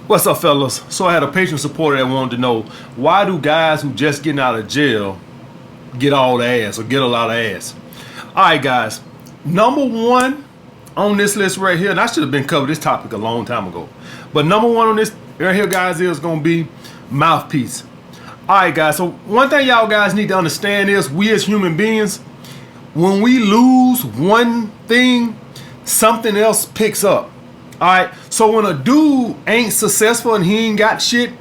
What's up, fellas? So I had a patron supporter that wanted to know, why do guys who just getting out of jail get all the ass or get a lot of ass? All right, guys. Number one on this list right here, and I should have been covered this topic a long time ago, but number one on this right here, guys, is going to be mouthpiece. All right, guys. So one thing y'all guys need to understand is, we as human beings, when we lose one thing, something else picks up. All right, so when a dude ain't successful and he ain't got shit,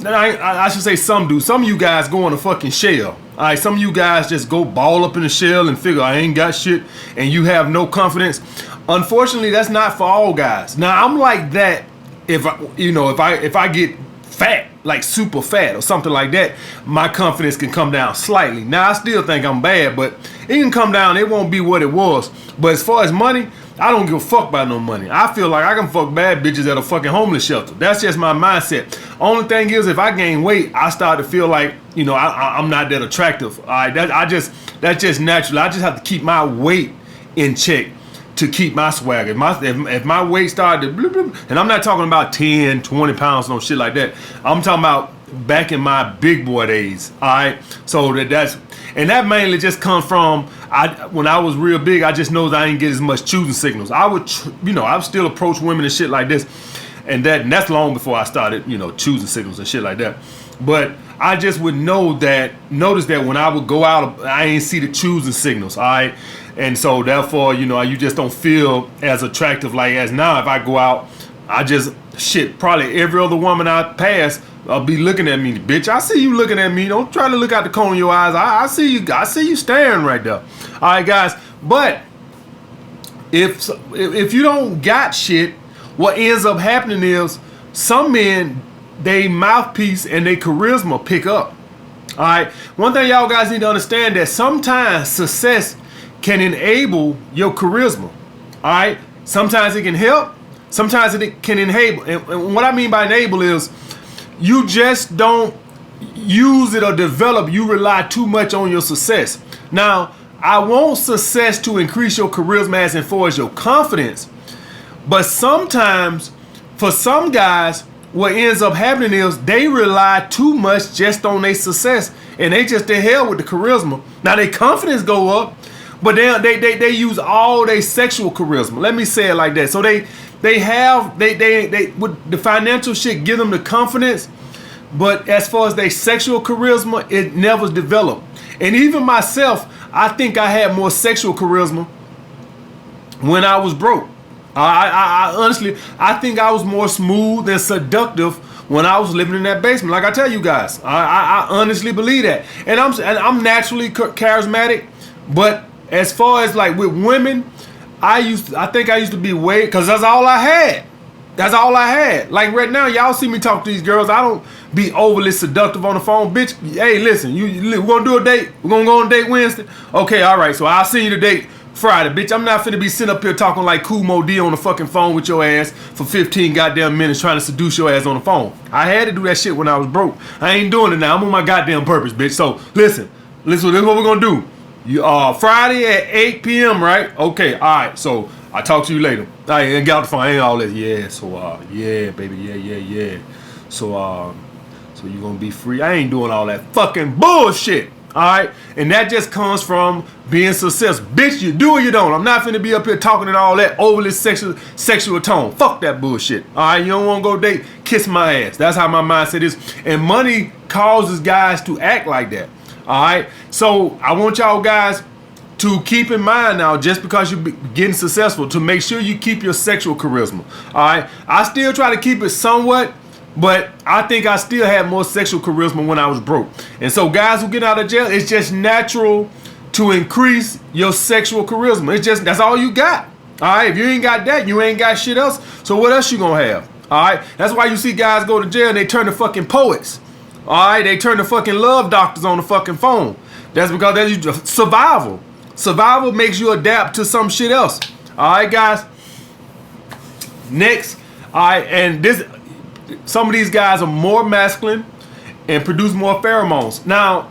I should say some dude. Some of you guys go in a fucking shell. All right, some of you guys just go ball up in the shell and figure I ain't got shit, and you have no confidence. Unfortunately, that's not for all guys. Now I'm like that. If I get fat, like super fat or something like that, my confidence can come down slightly. Now I still think I'm bad, but it can come down. It won't be what it was. But as far as money, I don't give a fuck about no money. I feel like I can fuck bad bitches at a fucking homeless shelter. That's just my mindset. Only thing is, if I gain weight, I start to feel like, I'm not that attractive. All right, that's just natural. I just have to keep my weight in check to keep my swag. If my weight started to, and I'm not talking about 10, 20 pounds, no shit like that. I'm talking about back in my big boy days. All right, so that mainly just comes from, when I was real big, I just know that I didn't get as much choosing signals. I would still approach women and shit like this, and that's long before I started, choosing signals and shit like that. But I just would notice that when I would go out, I ain't see the choosing signals. All right, and so therefore, you just don't feel as attractive like as now. If I go out, probably every other woman I pass, I'll be looking at me. Bitch, I see you looking at me. Don't try to look out the corner of your eyes. I see you. I see you staring right there. All right, guys. But if you don't got shit, what ends up happening is, some men, they mouthpiece and they charisma pick up. All right. One thing y'all guys need to understand, that sometimes success can enable your charisma. All right. Sometimes it can help. Sometimes it can enable. And what I mean by enable is, you just don't use it or develop. You rely too much on your success. Now, I want success to increase your charisma as far as your confidence. But sometimes, for some guys, what ends up happening is they rely too much just on their success, and they just the hell with the charisma. Now their confidence go up, but they use all their sexual charisma. Let me say it like that. So they with the financial shit give them the confidence, but as far as their sexual charisma, it never developed. And even myself, I think I had more sexual charisma when I was broke. I honestly, I think I was more smooth and seductive when I was living in that basement. Like I tell you guys, I honestly believe that. And I'm naturally charismatic, but as far as like with women, I think I used to be way, because that's all I had. That's all I had. Like right now, y'all see me talk to these girls. I don't be overly seductive on the phone. Bitch, hey, listen, we're going to do a date. We're going to go on a date Wednesday. Okay, all right. So I'll send you the date Friday. Bitch, I'm not finna be sitting up here talking like Kool Moe Dee on the fucking phone with your ass for 15 goddamn minutes trying to seduce your ass on the phone. I had to do that shit when I was broke. I ain't doing it now. I'm on my goddamn purpose, bitch. So listen, this is what we're going to do. Friday at 8 p.m., right? Okay, all right. So I'll talk to you later. I ain't got the phone. I ain't all that. Yeah, so, yeah, baby. Yeah. So you gonna be free? I ain't doing all that fucking bullshit. All right? And that just comes from being successful. Bitch, you do or you don't. I'm not finna be up here talking in all that overly sexual tone. Fuck that bullshit. All right? You don't want to go date? Kiss my ass. That's how my mindset is. And money causes guys to act like that. All right? So I want y'all guys to keep in mind now, just because you're getting successful, to make sure you keep your sexual charisma. All right? I still try to keep it somewhat, but I think I still had more sexual charisma when I was broke. And so guys who get out of jail, it's just natural to increase your sexual charisma. It's just, that's all you got. All right? If you ain't got that, you ain't got shit else. So what else you gonna have? All right? That's why you see guys go to jail and they turn to fucking poets. All right? They turn to fucking love doctors on the fucking phone. That's because that's survival. Survival makes you adapt to some shit else. All right, guys. Next, all right, and some of these guys are more masculine and produce more pheromones. Now,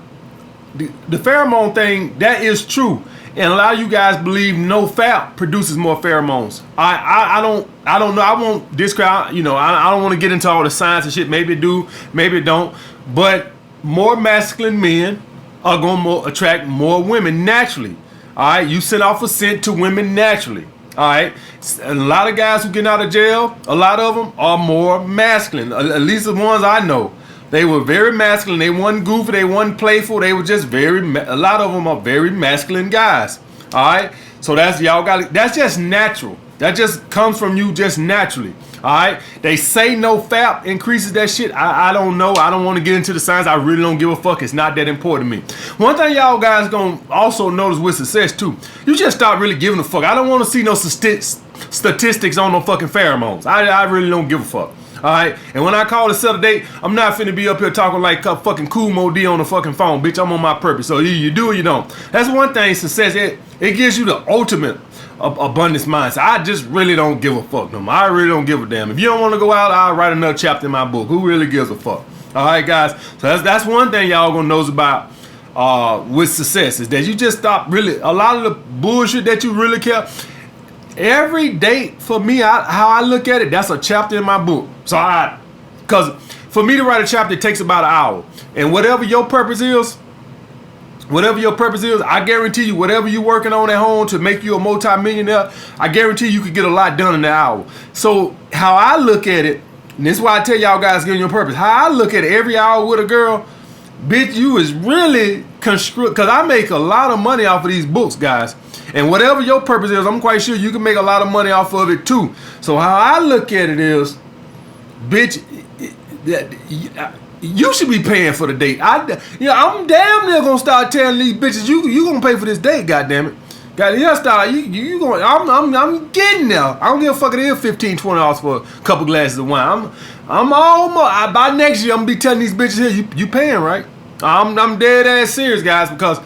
the pheromone thing, that is true. And a lot of you guys believe no fap produces more pheromones. I don't know. I won't discount. I don't want to get into all the science and shit. Maybe it do, maybe it don't. But more masculine men are going to attract more women naturally. All right, you send off a scent to women naturally. All right, a lot of guys who get out of jail, a lot of them are more masculine. At least the ones I know, they were very masculine. They weren't goofy, they weren't playful. They were just a lot of them are very masculine guys. All right, so that's just natural. That just comes from you just naturally. All right, they say no fap increases that shit. I don't know. I don't want to get into the science. I really don't give a fuck. It's not that important to me. One thing y'all guys gonna also notice with success too, you just start really giving a fuck. I don't want to see no statistics on no fucking pheromones. I really don't give a fuck. All right, and when I call to set a date, I'm not finna be up here talking like fucking Cool Mo D on the fucking phone, bitch. I'm on my purpose. So you do or you don't. That's one thing. Success it gives you the ultimate abundance mindset. I just really don't give a fuck no more. I really don't give a damn. If you don't want to go out, I'll write another chapter in my book. Who really gives a fuck? All right, guys. So that's one thing y'all gonna know about with success is that you just stop really a lot of the bullshit that you really care. Every date for me, how I look at it, that's a chapter in my book. So because for me to write a chapter, it takes about an hour. And whatever your purpose is, I guarantee you, whatever you're working on at home to make you a multi-millionaire, I guarantee you could get a lot done in an hour. So how I look at it, and this is why I tell y'all guys getting your purpose, how I look at it every hour with a girl, bitch, you is really construct, because I make a lot of money off of these books, guys. And whatever your purpose is, I'm quite sure you can make a lot of money off of it too. So how I look at it is, bitch, you should be paying for the date. I'm damn near gonna start telling these bitches you gonna pay for this date. Goddamn it, you going. I'm getting there. I don't give a fuck. It is $15-20 for a couple glasses of wine. I'm almost by next year. I'm gonna be telling these bitches here you paying right. I'm dead ass serious, guys, because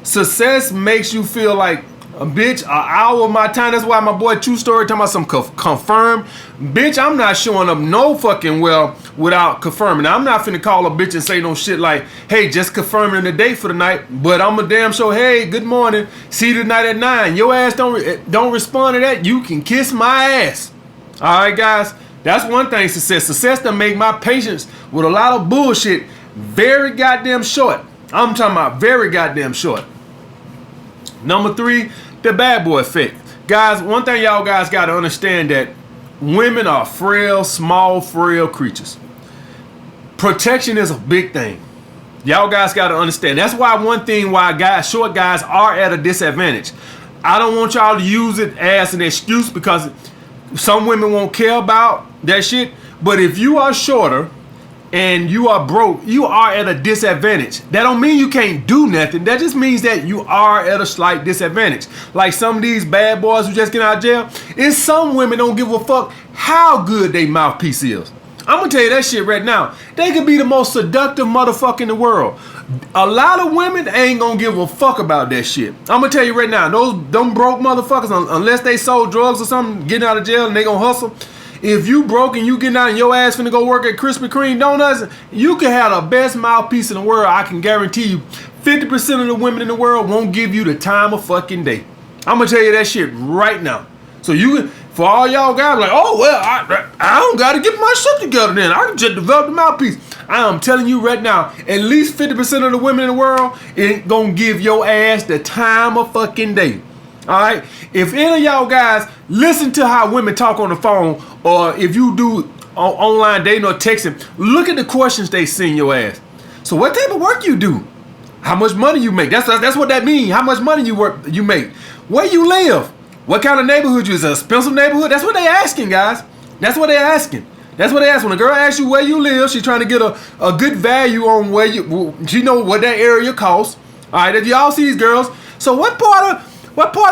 success makes you feel like a bitch, an hour of my time. That's why my boy True Story talking about some confirm. Bitch, I'm not showing up no fucking well without confirming. I'm not finna call a bitch and say no shit like, hey, just confirming the date for the night. But I'm a damn sure, hey, good morning. See you tonight at 9. Your ass don't respond to that. You can kiss my ass. All right, guys. That's one thing success. Success to make my patience with a lot of bullshit very goddamn short. I'm talking about very goddamn short. Number 3, the bad boy effect. Guys, one thing y'all guys got to understand that women are frail, small, frail creatures. Protection is a big thing. Y'all guys got to understand. That's why one thing why short guys are at a disadvantage. I don't want y'all to use it as an excuse because some women won't care about that shit. But if you are shorter and you are broke, you are at a disadvantage. That don't mean you can't do nothing. That just means that you are at a slight disadvantage. Like some of these bad boys who just get out of jail, and some women don't give a fuck how good they mouthpiece is. I'm gonna tell you that shit right now. They could be the most seductive motherfucker in the world. A lot of women ain't gonna give a fuck about that shit. I'm gonna tell you right now, them broke motherfuckers, unless they sold drugs or something, getting out of jail and they gonna hustle. If you broke and you getting out and your ass finna go work at Krispy Kreme donuts, you can have the best mouthpiece in the world. I can guarantee you 50% of the women in the world won't give you the time of fucking day. I'm gonna tell you that shit right now. So for all y'all guys like, oh well, I don't gotta get my shit together then. I can just develop the mouthpiece. I am telling you right now, at least 50% of the women in the world ain't gonna give your ass the time of fucking day. All right, if any of y'all guys listen to how women talk on the phone, or if you do online dating or texting, look at the questions they send your ass. So what type of work you do? How much money you make? That's what that means. How much money you make? Where you live? What kind of neighborhood you is? A expensive neighborhood? That's what they asking, guys. That's what they asking. That's what they ask. When a girl asks you where you live, she's trying to get a good value on where she know what that area costs. All right, if y'all see these girls, so what part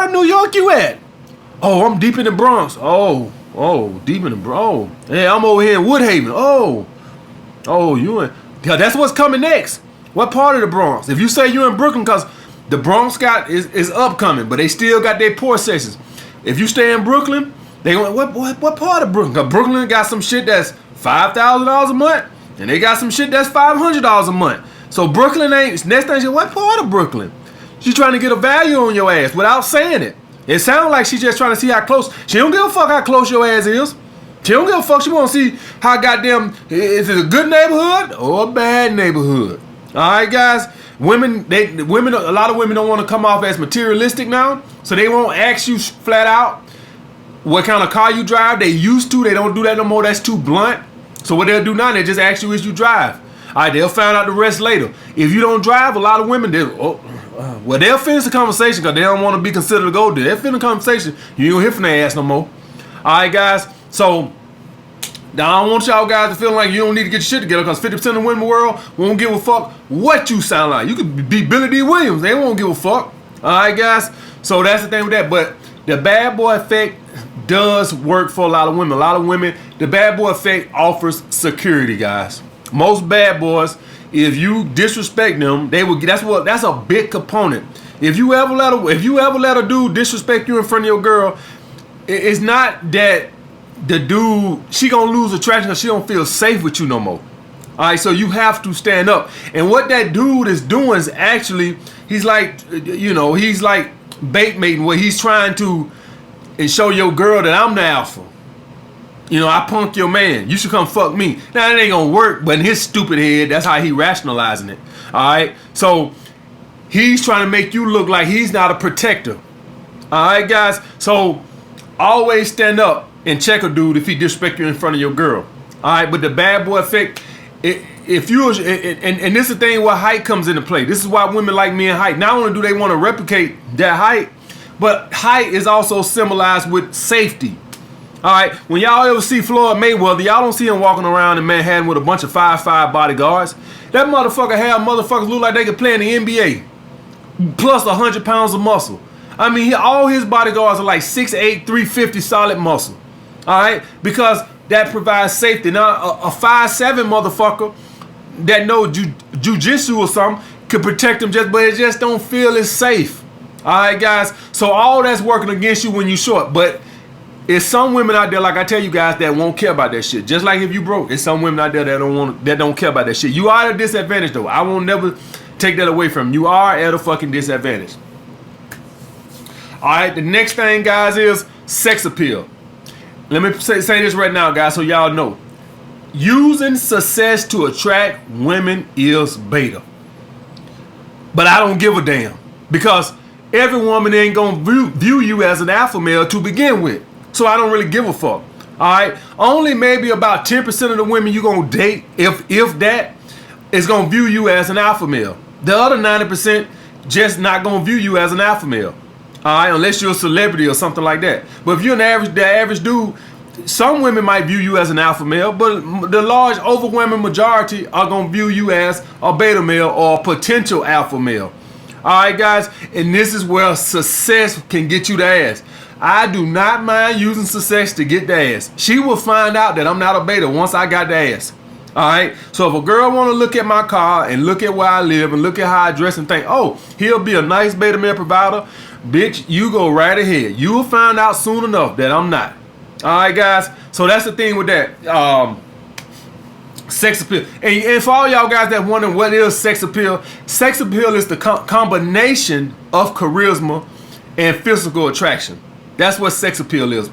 of New York you at? Oh, I'm deep in the Bronx. Oh, deep in the Bronx. Oh, yeah, I'm over here in Woodhaven. Oh, you in? Yeah, that's what's coming next. What part of the Bronx? If you say you're in Brooklyn, because the Bronx is upcoming, but they still got their poor sections. If you stay in Brooklyn, they going, what part of Brooklyn? Because Brooklyn got some shit that's $5,000 a month, and they got some shit that's $500 a month. So Brooklyn ain't, next thing, what part of Brooklyn? She's trying to get a value on your ass without saying it. It sounds like she's just trying to see how close. She don't give a fuck how close your ass is. She don't give a fuck. She want to see how goddamn, is it a good neighborhood or a bad neighborhood? All right, guys. Women, a lot of women don't want to come off as materialistic now, so they won't ask you flat out what kind of car you drive. They used to. They don't do that no more. That's too blunt. So what they'll do now, they just ask you is you drive. All right, they'll find out the rest later. If you don't drive, a lot of women, they'll finish the conversation because they don't want to be considered a gold digger. They'll finish the conversation. You don't hear from their ass no more. All right, guys. So now I don't want y'all guys to feel like you don't need to get your shit together because 50% of the women in the world won't give a fuck what you sound like. You could be Billy D. Williams. They won't give a fuck. All right, guys. So that's the thing with that. But the bad boy effect does work for a lot of women. A lot of women, the bad boy effect offers security, guys. Most bad boys, if you disrespect them, they will. That's a big component. If you ever let a dude disrespect you in front of your girl, it's not that the dude, she gonna lose attraction because she don't feel safe with you no more. All right, so you have to stand up. And what that dude is doing is actually, he's like bait mating, where he's trying to show your girl that I'm the alpha. I punk your man. You should come fuck me. Now, that ain't gonna work, but in his stupid head, that's how he rationalizing it. All right? So, he's trying to make you look like he's not a protector. All right, guys? So, always stand up and check a dude if he disrespect you in front of your girl. All right? But the bad boy effect, if you, and this is the thing where height comes into play. This is why women like me in height. Not only do they want to replicate that height, but height is also symbolized with safety. All right, when y'all ever see Floyd Mayweather, y'all don't see him walking around in Manhattan with a bunch of 5'5" bodyguards. That motherfucker have motherfuckers look like they could play in the NBA, plus 100 pounds of muscle. I mean, all his bodyguards are like 6'8", 350 solid muscle. All right, because that provides safety. Now, a 5'7" motherfucker that know jujitsu or something could protect him, but it just don't feel as safe. All right, guys. So all that's working against you when you short, but it's some women out there, like I tell you guys, that won't care about that shit. Just like if you broke, it's some women out there that don't care about that shit. You are at a disadvantage though. I won't never take that away from you. You are at a fucking disadvantage. All right, the next thing, guys, is sex appeal. Let me say this right now, guys, so y'all know. Using success to attract women is beta. But I don't give a damn because every woman ain't gonna view you as an alpha male to begin with. So I don't really give a fuck. All right. Only maybe about 10% of the women you gonna date, if that, is gonna view you as an alpha male. The other 90% just not gonna view you as an alpha male. All right, unless you're a celebrity or something like that. But if you're the average dude, some women might view you as an alpha male, but the large overwhelming majority are gonna view you as a beta male or a potential alpha male. All right, guys, and this is where success can get you the ass. I do not mind using success to get the ass. She will find out that I'm not a beta once I got the ass. All right. So if a girl want to look at my car and look at where I live and look at how I dress and think, oh, he'll be a nice beta male provider, bitch, you go right ahead. You will find out soon enough that I'm not. All right, guys. So that's the thing with that. Sex appeal. And for all y'all guys that wondering what is sex appeal is the combination of charisma and physical attraction. That's what sex appeal is,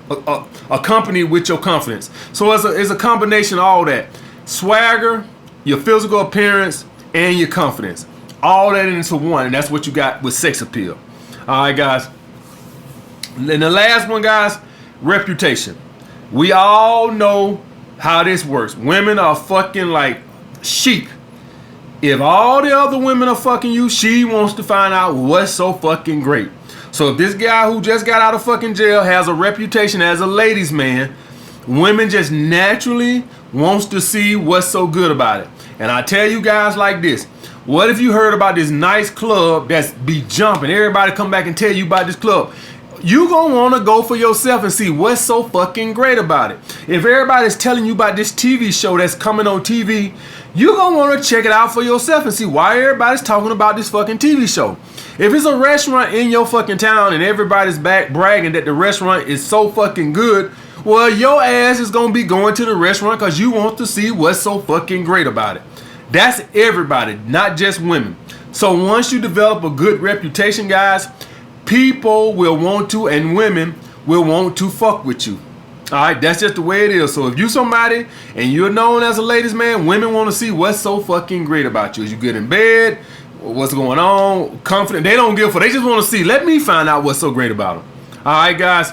accompanied with your confidence. So it's a combination of all that. Swagger, your physical appearance, and your confidence. All that into one, and that's what you got with sex appeal. All right, guys. And the last one, guys, reputation. We all know how this works. Women are fucking like sheep. If all the other women are fucking you, she wants to find out what's so fucking great. So if this guy who just got out of fucking jail has a reputation as a ladies' man, women just naturally wants to see what's so good about it. And I tell you guys like this. What if you heard about this nice club that's be jumping? Everybody come back and tell you about this club. You gonna want to go for yourself and see what's so fucking great about it. If everybody's telling you about this TV show that's coming on TV, you gonna want to check it out for yourself and see why everybody's talking about this fucking TV show. If it's a restaurant in your fucking town and everybody's back bragging that the restaurant is so fucking good, well, your ass is gonna be going to the restaurant because you want to see what's so fucking great about it. That's everybody, not just women. So once you develop a good reputation, guys, people will want to, and women will want to fuck with you. All right, that's just the way it is. So if you somebody and you're known as a ladies man, women want to see what's so fucking great about you. Is you good in bed? What's going on? Confident? They don't give a fuck. They just want to see. Let me find out what's so great about them. All right, guys.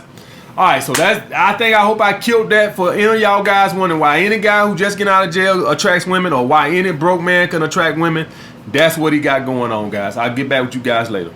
All right, so I hope I killed that for any of y'all guys wondering why any guy who just getting out of jail attracts women, or why any broke man can attract women. That's what he got going on, guys. I'll get back with you guys later.